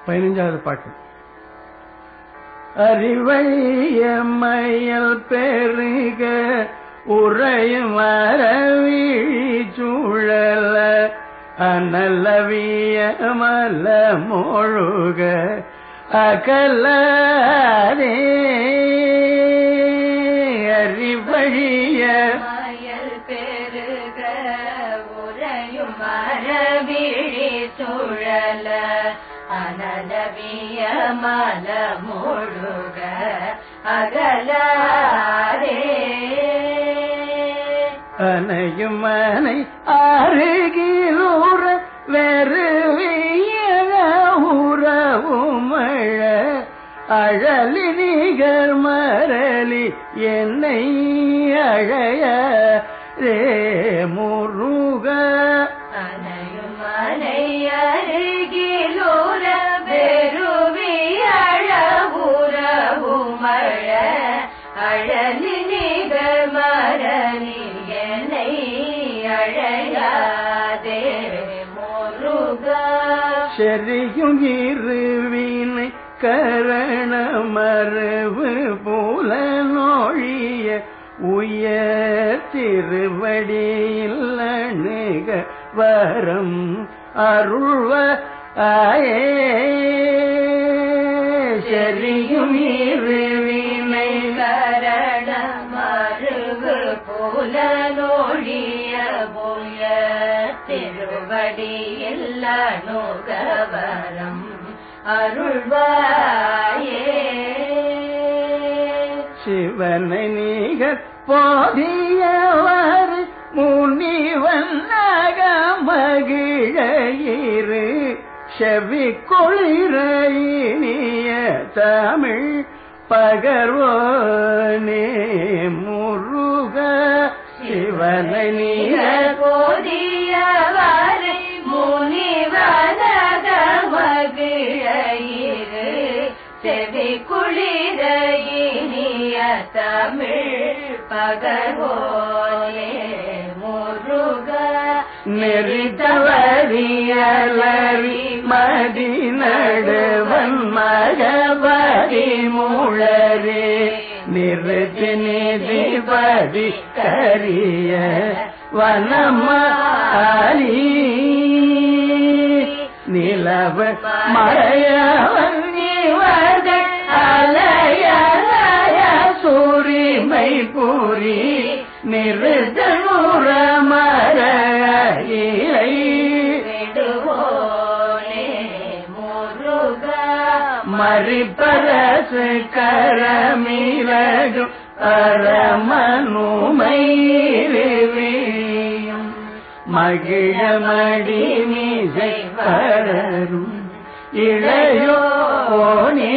15வது பாட்டு. அறிவைய மயல் பெருக உறையும் அரவிழி சூழல அனலவிய மல மொழுக அகலாரே. அறிவழிய மயல் பெருக உறையும் அரவிழி சூழல அனலவிய மல மொழுக அகலாரே. அனையும் மனை அருகிலூர வெறுவிய உறவுமழ அழலி நிகர் மரளி என்னை அழைய ரே முருக. அனையும் மனை அருகிலூர வெறுவிய உறவுமழ அழலி நிகர் மரளி என்னை அழையாதே முருக. செறியும் இருவினை கரண மரபு போல நோழிய உயர் திருவடியில் அணுக வரம் அருள்வ ஆயே. செறியும் இருவினை கரண மருவு போல நோழிய போய திருவடியில் அணுகவரம் அருள்வாயே. சிவனை நீகர் போதியவர் முனிவன்னாக மகிழயிரு செவி குளிர இனிய தமிழ் பகர்வோனே முருக. சிவனை நீகர் போதியவர் முனிவனாக மகிழயிரு செவி குளிர இனிய தமிழ் பகர்வோனே முருக. நெறித்தவரியலரி மதி நடுவன் மகபதி முழரே நிறுத்தி நிதிபதி கரிய வனமாலி நிலவ மறையவன் இவர்கள் அலைய சூரிமை பூரி நிறுத்தூர மறையை விடுவோனே முருக. மறிப்பரசு கரமிலகும் பரமனுமையும் மகிழமடி மீசை வரரும் இளையோனே.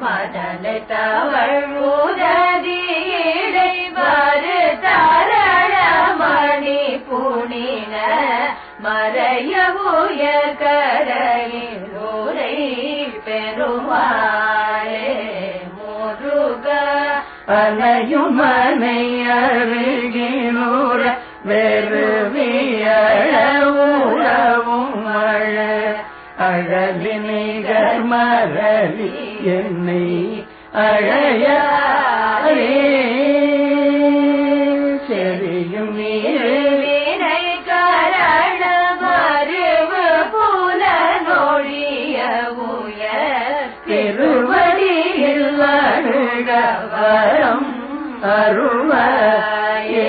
மதலை தவள் உததியிடை வரு தாரண மணி புனின மறைய உயர் கரையில் உரை பெருமாளே முருக. அனையும் மனை அருகினூர வெறுவிய உறவும் மழ அழலி நிகர் மரளி என்னை அழையாரே. செறியும் வினை கரண மருவு புல நொழிய உயர் திருவடியில் அணுக வரம் அருள்வாயே.